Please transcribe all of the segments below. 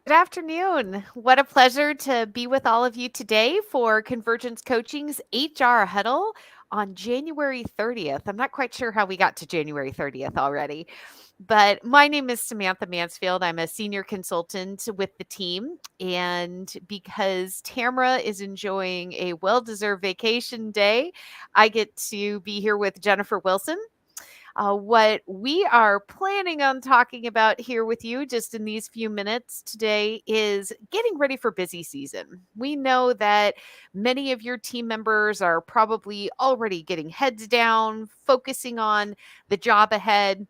Good afternoon. What a pleasure to be with all of you today for Convergence Coaching's HR Huddle on January 30th. I'm not quite sure how we got to January 30th already, but my name is Samantha Mansfield. I'm a senior consultant with the team. And because Tamara is enjoying a well deserved vacation day, I get to be here with Jennifer Wilson. What we are planning on talking about here with you just in these few minutes today is getting ready for busy season. We know that many of your team members are probably already getting heads down, focusing on the job ahead.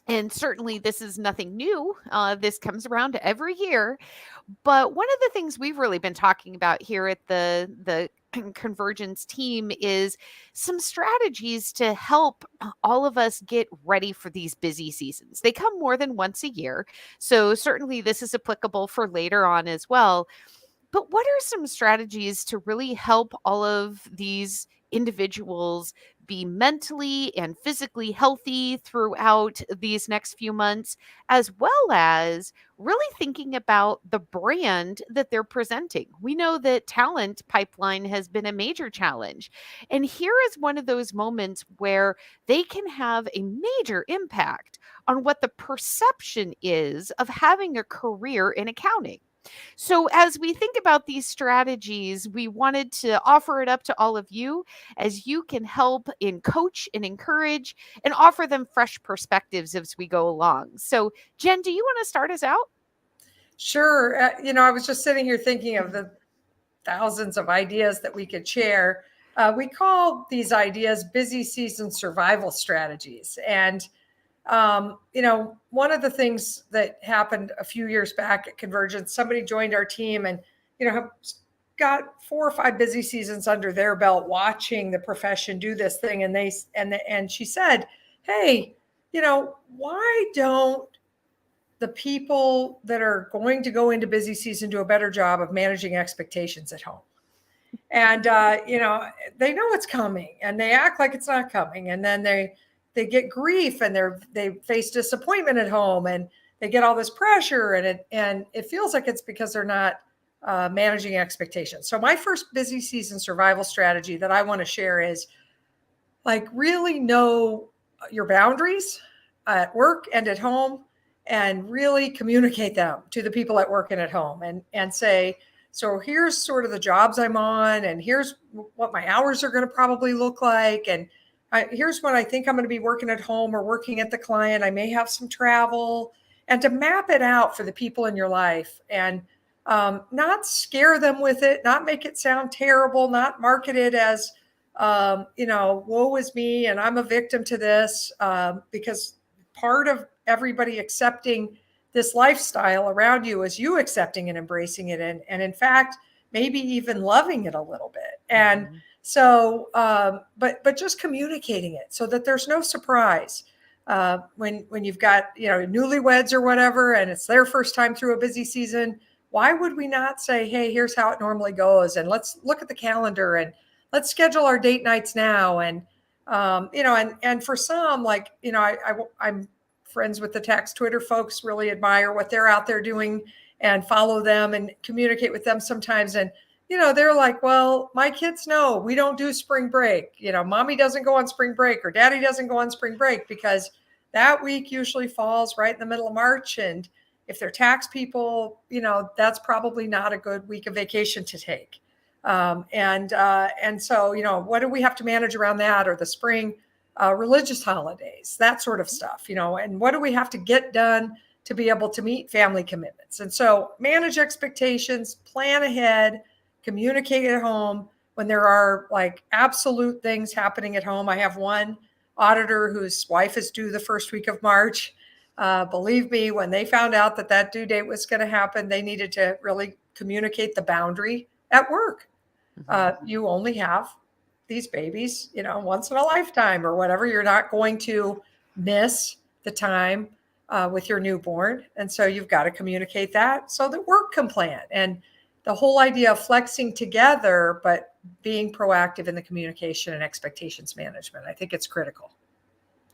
And certainly, this is nothing new. This comes around every year. But one of the things we've really been talking about here at the Convergence team is some strategies to help all of us get ready for these busy seasons. They come more than once a year. So certainly this is applicable for later on as well. But what are some strategies to really help all of these individuals be mentally and physically healthy throughout these next few months, as well as really thinking about the brand that they're presenting? We know that talent pipeline has been a major challenge. And here is one of those moments where they can have a major impact on what the perception is of having a career in accounting. So, as we think about these strategies, we wanted to offer it up to all of you as you can help and coach and encourage and offer them fresh perspectives as we go along. So, Jen, do you want to start us out? Sure. I was just sitting here thinking of the thousands of ideas that we could share. We call these ideas busy season survival strategies. And one of the things that happened a few years back at Convergence, somebody joined our team and, have got 4 or 5 busy seasons under their belt watching the profession do this thing. And she said, hey, why don't the people that are going to go into busy season do a better job of managing expectations at home? And, they know it's coming and they act like it's not coming. And then they get grief and they face disappointment at home and they get all this pressure and it feels like it's because they're not managing expectations. So my first busy season survival strategy that I want to share is like really know your boundaries at work and at home and really communicate them to the people at work and at home and say, so here's sort of the jobs I'm on and here's what my hours are going to probably look like. And here's when I think I'm going to be working at home or working at the client. I may have some travel, and to map it out for the people in your life and not scare them with it, not make it sound terrible, not market it as, woe is me and I'm a victim to this, because part of everybody accepting this lifestyle around you is you accepting and embracing it and in fact, maybe even loving it a little bit. And so, but just communicating it so that there's no surprise when you've got newlyweds or whatever, and it's their first time through a busy season. Why would we not say, hey, here's how it normally goes, and let's look at the calendar and let's schedule our date nights now. And and for some, I'm friends with the tax Twitter folks, really admire what they're out there doing and follow them and communicate with them sometimes. And they're like, well, my kids know we don't do spring break. Mommy doesn't go on spring break or daddy doesn't go on spring break because that week usually falls right in the middle of March. And if they're tax people, that's probably not a good week of vacation to take. And so, what do we have to manage around that, or the spring religious holidays, that sort of stuff, and what do we have to get done to be able to meet family commitments? And so manage expectations, plan ahead, communicate at home when there are like absolute things happening at home. I have one auditor whose wife is due the first week of March. Believe me, when they found out that due date was going to happen, they needed to really communicate the boundary at work. You only have these babies, once in a lifetime or whatever. You're not going to miss the time with your newborn. And so you've got to communicate that so that work can plan. And the whole idea of flexing together, but being proactive in the communication and expectations management, I think it's critical.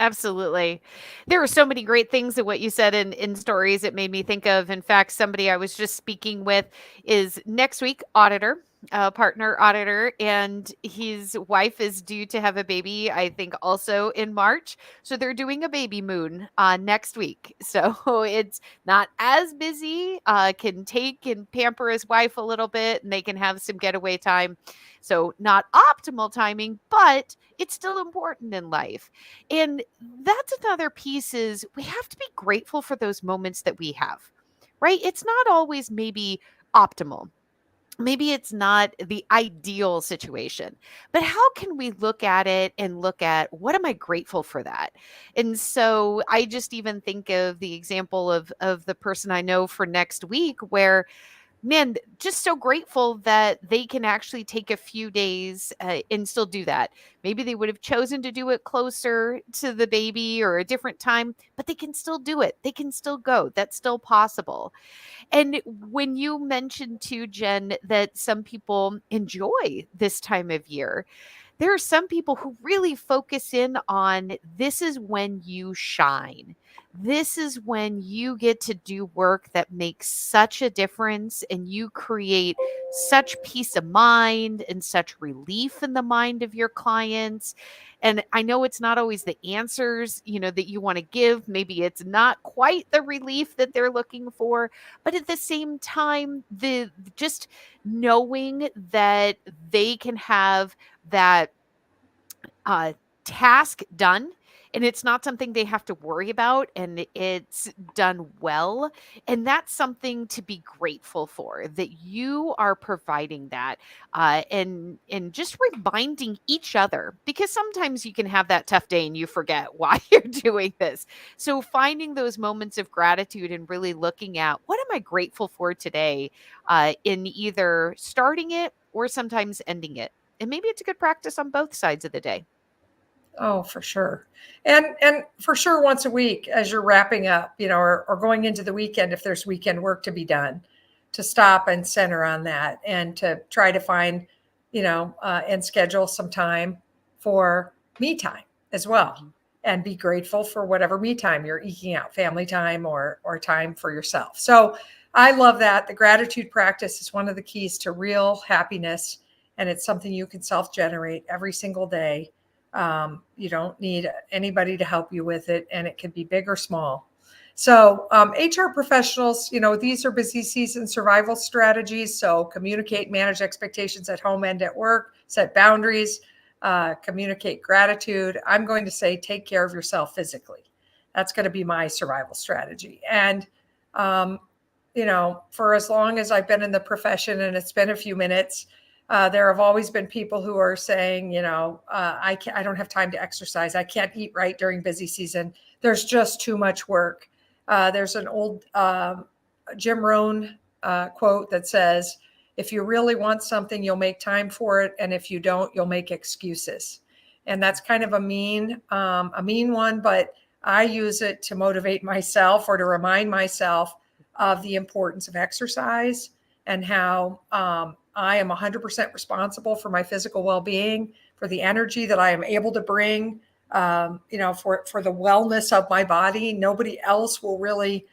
Absolutely. There were so many great things in what you said in stories it made me think of. In fact, somebody I was just speaking with is next week auditor, partner auditor, and his wife is due to have a baby, I think also in March. So they're doing a baby moon next week. So it's not as busy, can take and pamper his wife a little bit, and they can have some getaway time. So not optimal timing, but it's still important in life. And that's another piece is we have to be grateful for those moments that we have, right? It's not always maybe optimal. Maybe it's not the ideal situation, but how can we look at it and look at what am I grateful for that? And so I just even think of the example of the person I know for next week where man, just so grateful that they can actually take a few days and still do that. Maybe they would have chosen to do it closer to the baby or a different time, but they can still do it. They can still go. That's still possible. And when you mentioned too, Jen, that some people enjoy this time of year, there are some people who really focus in on this is when you shine. This is when you get to do work that makes such a difference and you create such peace of mind and such relief in the mind of your clients. And I know it's not always the answers, that you want to give. Maybe it's not quite the relief that they're looking for, but at the same time, the just knowing that they can have that uh, task done and it's not something they have to worry about and it's done well, and that's something to be grateful for that you are providing that, and just reminding each other, because sometimes you can have that tough day and you forget why you're doing this. So finding those moments of gratitude and really looking at what am I grateful for today, in either starting it or sometimes ending it, and maybe it's a good practice on both sides of the day. Oh, for sure. And for sure once a week as you're wrapping up, or going into the weekend, if there's weekend work to be done, to stop and center on that and to try to find, and schedule some time for me time as well. Mhm. And be grateful for whatever me time you're eking out, family time or time for yourself. So I love that. The gratitude practice is one of the keys to real happiness. And it's something you can self-generate every single day. You don't need anybody to help you with it, and it can be big or small. So, HR professionals, these are busy season survival strategies. So, communicate, manage expectations at home and at work, set boundaries, communicate gratitude. I'm going to say take care of yourself physically. That's going to be my survival strategy. And, for as long as I've been in the profession, and it's been a few minutes, there have always been people who are saying, I don't have time to exercise. I can't eat right during busy season. There's just too much work. There's an old Jim Rohn quote that says, if you really want something, you'll make time for it. And if you don't, you'll make excuses. And that's kind of a mean one, but I use it to motivate myself or to remind myself of the importance of exercise and how I am 100% responsible for my physical well-being, for the energy that I am able to bring, for the wellness of my body. Nobody else will really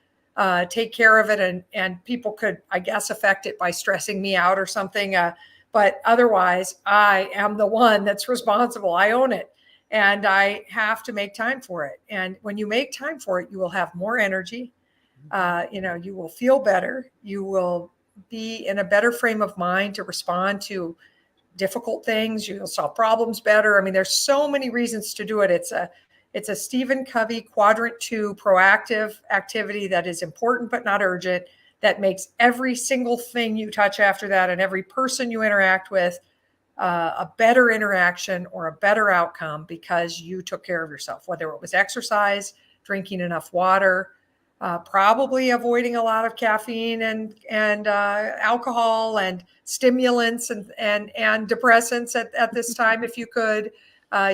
take care of it, and people could, I guess, affect it by stressing me out or something. But otherwise, I am the one that's responsible. I own it, and I have to make time for it. And when you make time for it, you will have more energy. You will feel better. You will be in a better frame of mind to respond to difficult things. You'll solve problems better. I mean, there's so many reasons to do it. It's a Stephen Covey quadrant 2 proactive activity that is important but not urgent, that makes every single thing you touch after that and every person you interact with a better interaction or a better outcome because you took care of yourself, whether it was exercise, drinking enough water, probably avoiding a lot of caffeine and alcohol and stimulants and depressants at this time, if you could,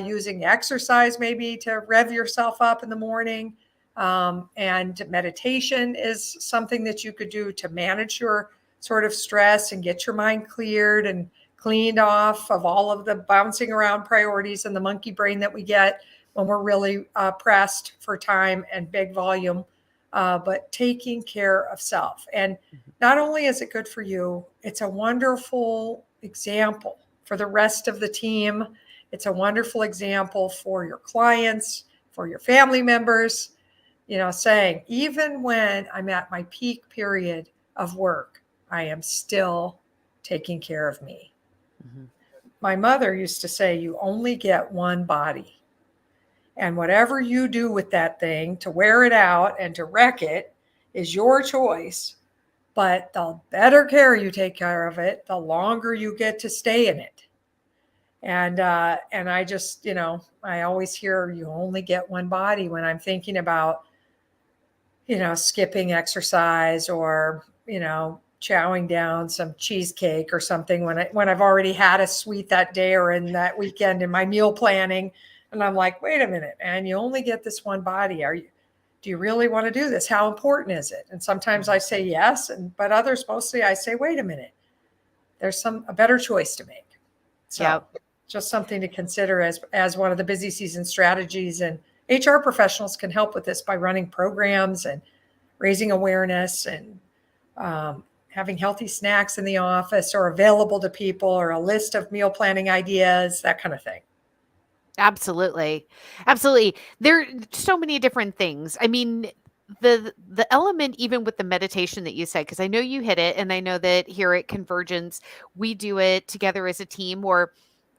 using exercise maybe to rev yourself up in the morning. And meditation is something that you could do to manage your sort of stress and get your mind cleared and cleaned off of all of the bouncing around priorities and the monkey brain that we get. when we're really pressed for time and big volume, but taking care of self. And not only is it good for you, it's a wonderful example for the rest of the team. It's a wonderful example for your clients, for your family members, saying, even when I'm at my peak period of work, I am still taking care of me. Mhm. My mother used to say, you only get one body. And whatever you do with that thing to wear it out and to wreck it is your choice. But the better care you take care of it, the longer you get to stay in it. And I just, I always hear you only get one body when I'm thinking about, skipping exercise or, chowing down some cheesecake or something when I've already had a sweet that day or in that weekend in my meal planning. And I'm like, wait a minute, and you only get this one body. Do you really want to do this? How important is it? And sometimes I say yes, but others, mostly I say, wait a minute, there's a better choice to make. So Yep. just something to consider as one of the busy season strategies. And HR professionals can help with this by running programs and raising awareness and having healthy snacks in the office or available to people, or a list of meal planning ideas, that kind of thing. Absolutely. Absolutely. There are so many different things. I mean, the element even with the meditation that you said, because I know you hit it, and I know that here at Convergence, we do it together as a team, or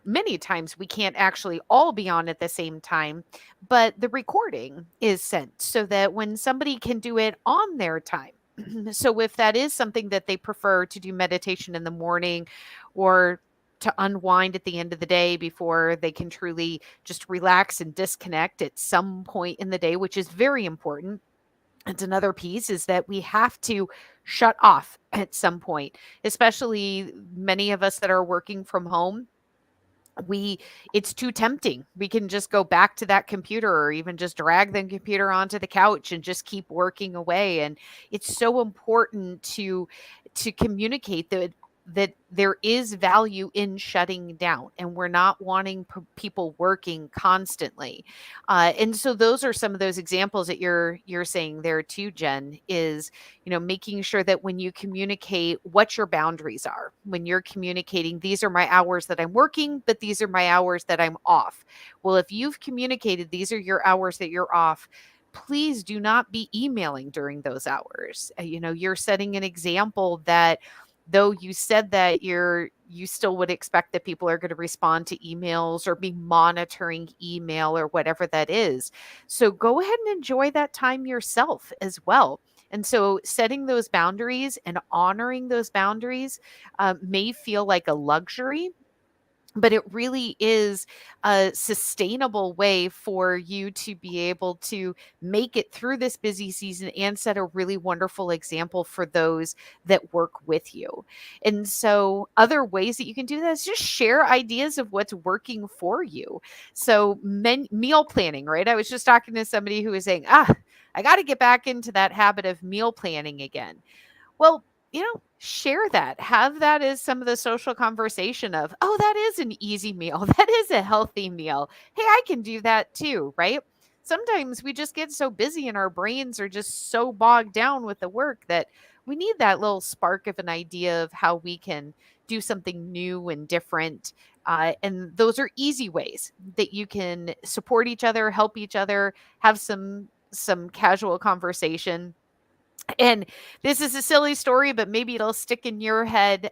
many times we can't actually all be on at the same time, but the recording is sent so that when somebody can do it on their time. So if that is something that they prefer to do meditation in the morning, or to unwind at the end of the day before they can truly just relax and disconnect at some point in the day, which is very important. It's another piece is that we have to shut off at some point, especially many of us that are working from home. we it's too tempting. We can just go back to that computer, or even just drag the computer onto the couch and just keep working away. And it's so important to communicate that there is value in shutting down, and we're not wanting people working constantly. And so those are some of those examples that you're saying there too, Jen, is making sure that when you communicate what your boundaries are, when you're communicating, these are my hours that I'm working, but these are my hours that I'm off. Well, if you've communicated these are your hours that you're off, please do not be emailing during those hours. You're setting an example that, though you said that you still would expect that people are going to respond to emails or be monitoring email or whatever that is. So go ahead and enjoy that time yourself as well. And so setting those boundaries and honoring those boundaries may feel like a luxury, but it really is a sustainable way for you to be able to make it through this busy season and set a really wonderful example for those that work with you. And so, other ways that you can do that is just share ideas of what's working for you. So, meal planning, right? I was just talking to somebody who was saying, I got to get back into that habit of meal planning again. Well, share that. Have that as some of the social conversation of, oh, that is an easy meal. That is a healthy meal. Hey, I can do that too, right? Sometimes we just get so busy and our brains are just so bogged down with the work that we need that little spark of an idea of how we can do something new and different. And those are easy ways that you can support each other, help each other, have some casual conversation. And this is a silly story, but maybe it'll stick in your head.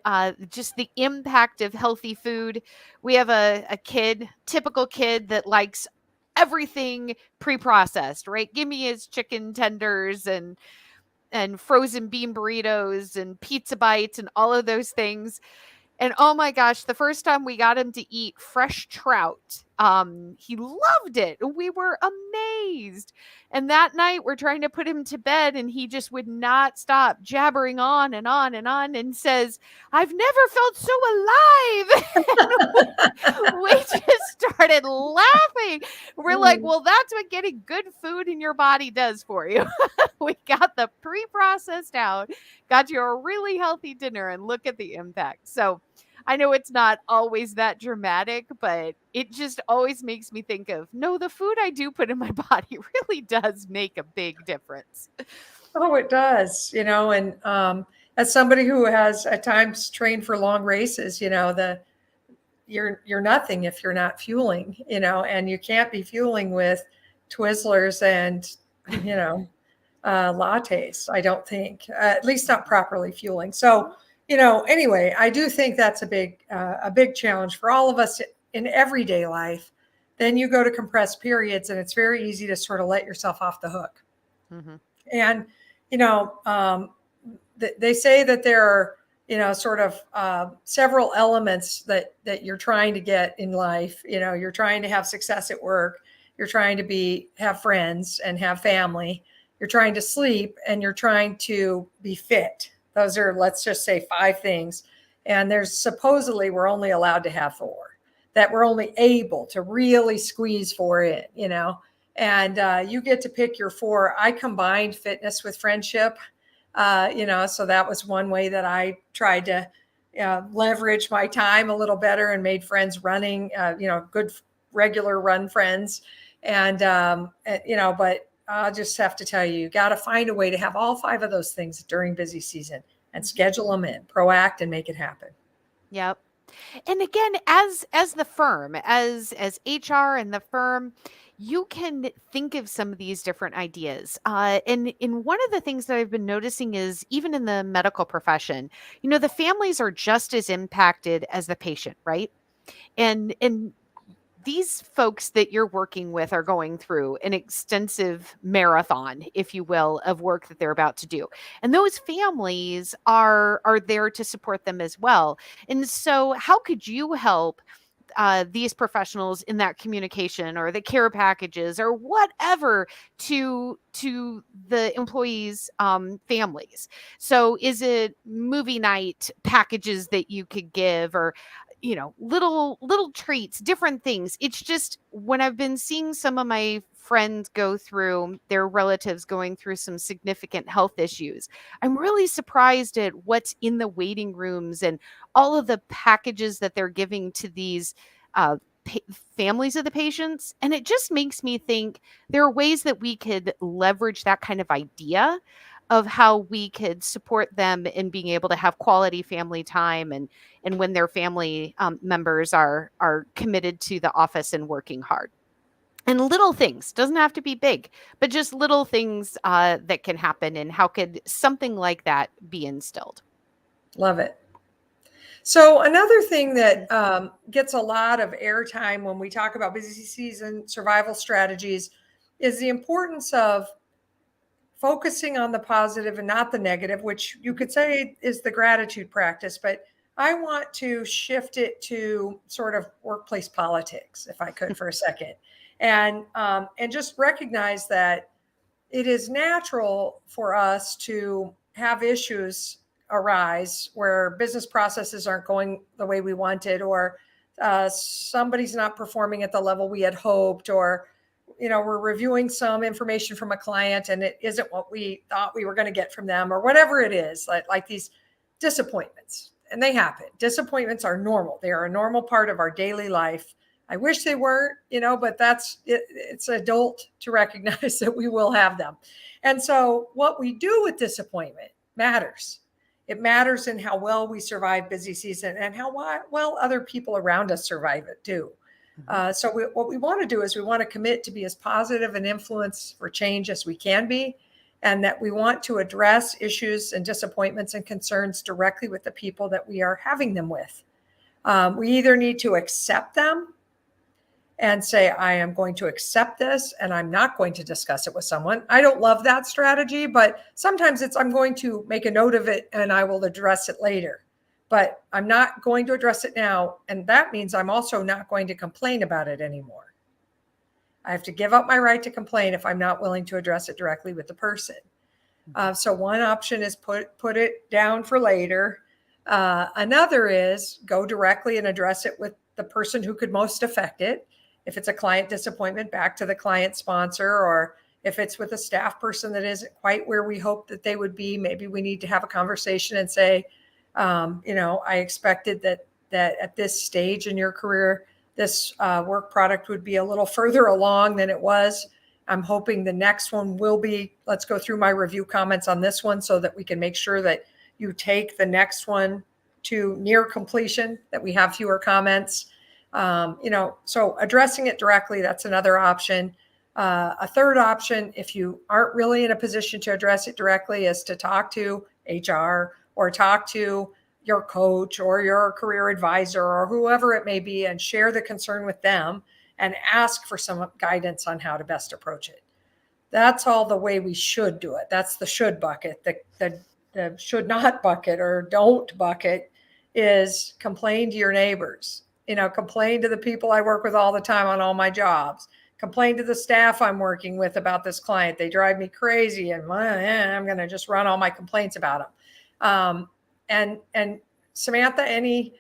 Just the impact of healthy food. We have a kid, typical kid that likes everything pre-processed, right? Give me his chicken tenders and frozen bean burritos and pizza bites and all of those things. And oh my gosh, the first time we got him to eat fresh trout, he loved it. We were amazed. And that night we're trying to put him to bed and he just would not stop jabbering on and on and on and says, I've never felt so alive. We just started laughing. We're like, well, that's what getting good food in your body does for you. We got the pre-processed out, got you a really healthy dinner, and look at the impact. So I know it's not always that dramatic, but it just always makes me think of, no, the food I do put in my body really does make a big difference. Oh, it does, and as somebody who has at times trained for long races, you're nothing if you're not fueling, and you can't be fueling with Twizzlers and, you know, lattes, I don't think, at least not properly fueling. So, anyway, I do think that's a big challenge for all of us in everyday life. Then you go to compressed periods, and it's very easy to sort of let yourself off the hook. Mhm. And, they say that there are, sort of several elements that you're trying to get in life. You're trying to have success at work. You're trying to have friends and have family. You're trying to sleep, and you're trying to be fit. Those are, let's just say, 5 things. And there's supposedly we're only allowed to have 4, that we're only able to really squeeze 4 in. And you get to pick your 4. I combined fitness with friendship, so that was one way that I tried to leverage my time a little better and made friends running, good regular run friends. But I'll just have to tell you, you got to find a way to have all 5 of those things during busy season and schedule them in, proact and make it happen. Yep. And again, as the firm, as HR and the firm, you can think of some of these different ideas. And one of the things that I've been noticing is even in the medical profession, the families are just as impacted as the patient, right? And these folks that you're working with are going through an extensive marathon, if you will, of work that they're about to do. And those families are there to support them as well. And so how could you help these professionals in that communication or the care packages or whatever to the employees' families? So is it movie night packages that you could give, or little treats, different things? It's just when I've been seeing some of my friends go through, their relatives going through some significant health issues, I'm really surprised at what's in the waiting rooms and all of the packages that they're giving to these uh, pa- families of the patients. And it just makes me think there are ways that we could leverage that kind of idea of how we could support them in being able to have quality family time, and when their family members are committed to the office and working hard. And little things, doesn't have to be big, but just little things that can happen. And how could something like that be instilled? Love it. So another thing that gets a lot of airtime when we talk about busy season survival strategies is the importance of focusing on the positive and not the negative, which you could say is the gratitude practice. But I want to shift it to sort of workplace politics, if I could, for a second, and just recognize that it is natural for us to have issues arise where business processes aren't going the way we wanted, or somebody's not performing at the level we had hoped, or we're reviewing some information from a client and it isn't what we thought we were going to get from them, or whatever it is, like these disappointments. And they happen. Disappointments are normal. They are a normal part of our daily life. I wish they weren't, but it's adult to recognize that we will have them. And so what we do with disappointment matters. It matters in how well we survive busy season and how well other people around us survive it too. So what we want to do is we want to commit to be as positive an influence for change as we can be, and that we want to address issues and disappointments and concerns directly with the people that we are having them with. We either need to accept them and say, I am going to accept this and I'm not going to discuss it with someone. I don't love that strategy, but sometimes I'm going to make a note of it and I will address it later. But I'm not going to address it now. And that means I'm also not going to complain about it anymore. I have to give up my right to complain if I'm not willing to address it directly with the person. So one option is put it down for later. Another is go directly and address it with the person who could most affect it. If it's a client disappointment, back to the client sponsor, or if it's with a staff person that isn't quite where we hope that they would be, maybe we need to have a conversation and say, I expected that that at this stage in your career, this work product would be a little further along than it was. I'm hoping the next one will be. Let's go through my review comments on this one so that we can make sure that you take the next one to near completion, that we have fewer comments. So addressing it directly, that's another option. A third option, if you aren't really in a position to address it directly, is to talk to HR or talk to your coach or your career advisor or whoever it may be and share the concern with them and ask for some guidance on how to best approach it. That's all the way we should do it. That's the should bucket. The should not bucket or don't bucket is complain to your neighbors. Complain to the people I work with all the time on all my jobs. Complain to the staff I'm working with about this client. They drive me crazy, and I'm going to just run all my complaints about them. And Samantha, any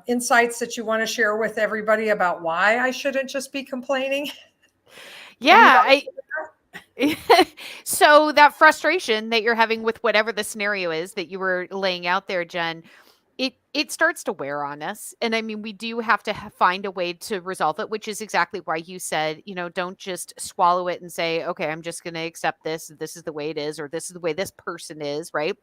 insights that you want to share with everybody about why I shouldn't just be complaining? Yeah, so that frustration that you're having with whatever the scenario is that you were laying out there, Jen, it starts to wear on us. And I mean, we do have to find a way to resolve it, which is exactly why you said, don't just swallow it and say, okay, I'm just going to accept this. This is the way it is, or this is the way this person is, right?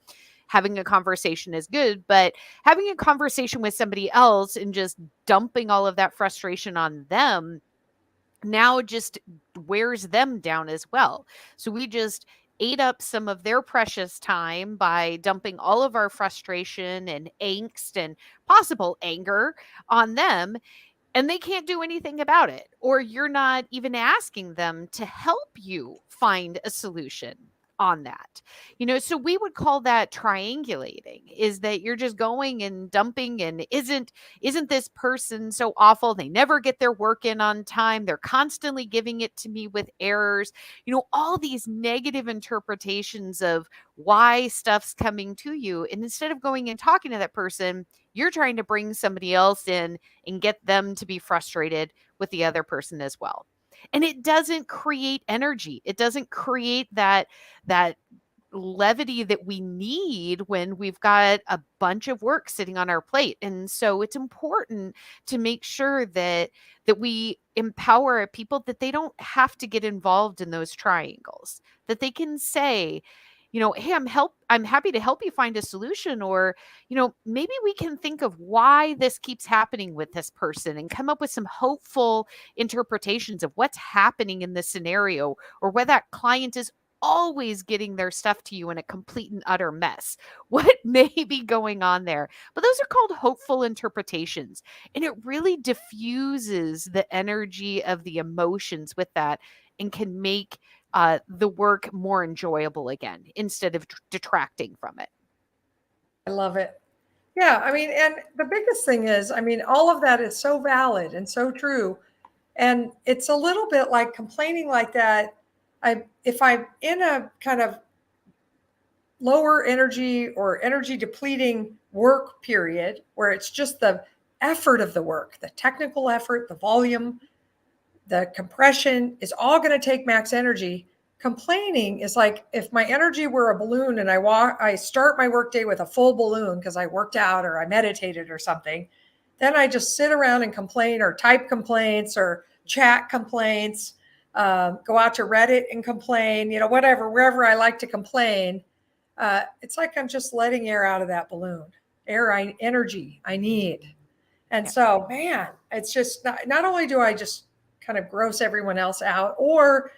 Having a conversation is good, but having a conversation with somebody else and just dumping all of that frustration on them now just wears them down as well. So we just ate up some of their precious time by dumping all of our frustration and angst and possible anger on them, and they can't do anything about it. Or you're not even asking them to help you find a solution on that. So we would call that triangulating, is that you're just going and dumping, and isn't this person so awful? They never get their work in on time. They're constantly giving it to me with errors. All these negative interpretations of why stuff's coming to you. And instead of going and talking to that person, you're trying to bring somebody else in and get them to be frustrated with the other person as well. And it doesn't create energy. It doesn't create that levity that we need when we've got a bunch of work sitting on our plate. And so it's important to make sure that we empower people, that they don't have to get involved in those triangles, that they can say, hey, I'm happy to help you find a solution, or, maybe we can think of why this keeps happening with this person and come up with some hopeful interpretations of what's happening in this scenario, or where that client is always getting their stuff to you in a complete and utter mess. What may be going on there? But those are called hopeful interpretations. And it really diffuses the energy of the emotions with that, and can make the work more enjoyable again, instead of detracting from it. I love it. Yeah, I mean, and the biggest thing is, I mean, all of that is so valid and so true. And it's a little bit like complaining like that. If I'm in a kind of lower energy or energy depleting work period where it's just the effort of the work, the technical effort, the volume, the compression is all going to take max energy. Complaining is like if my energy were a balloon and I start my workday with a full balloon because I worked out or I meditated or something, then I just sit around and complain or type complaints or chat complaints, go out to Reddit and complain, whatever, wherever I like to complain. It's like I'm just letting air out of that balloon, energy I need. And so, man, it's just not only do I just kind of gross everyone else out or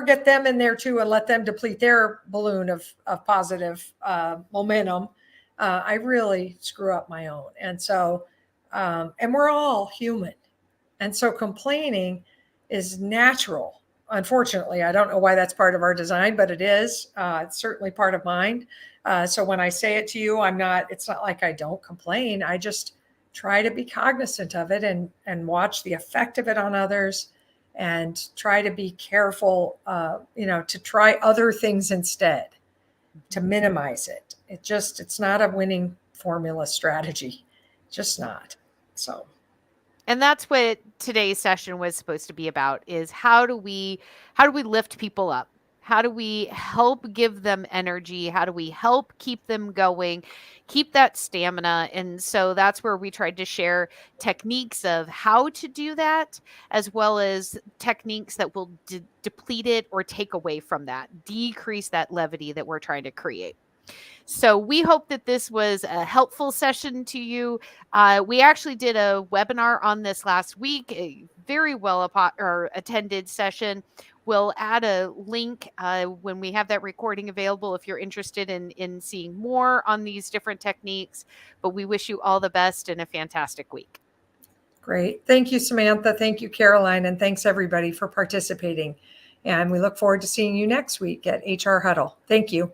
get them in there too and let them deplete their balloon of positive momentum, I really screw up my own. And so, and we're all human. And so complaining is natural. Unfortunately, I don't know why that's part of our design, but it is. It's certainly part of mine. So when I say it to you, it's not like I don't complain. I just try to be cognizant of it and watch the effect of it on others, and try to be careful, to try other things instead, to minimize it. It's not a winning formula strategy, just not. So. And that's what today's session was supposed to be about, is how do we lift people up? How do we help give them energy? How do we help keep them going, keep that stamina? And so that's where we tried to share techniques of how to do that, as well as techniques that will deplete it or take away from that, decrease that levity that we're trying to create. So we hope that this was a helpful session to you. We actually did a webinar on this last week, a very well attended session. We'll add a link when we have that recording available if you're interested in seeing more on these different techniques. But we wish you all the best and a fantastic week. Great. Thank you, Samantha. Thank you, Caroline. And thanks everybody for participating. And we look forward to seeing you next week at HR Huddle. Thank you.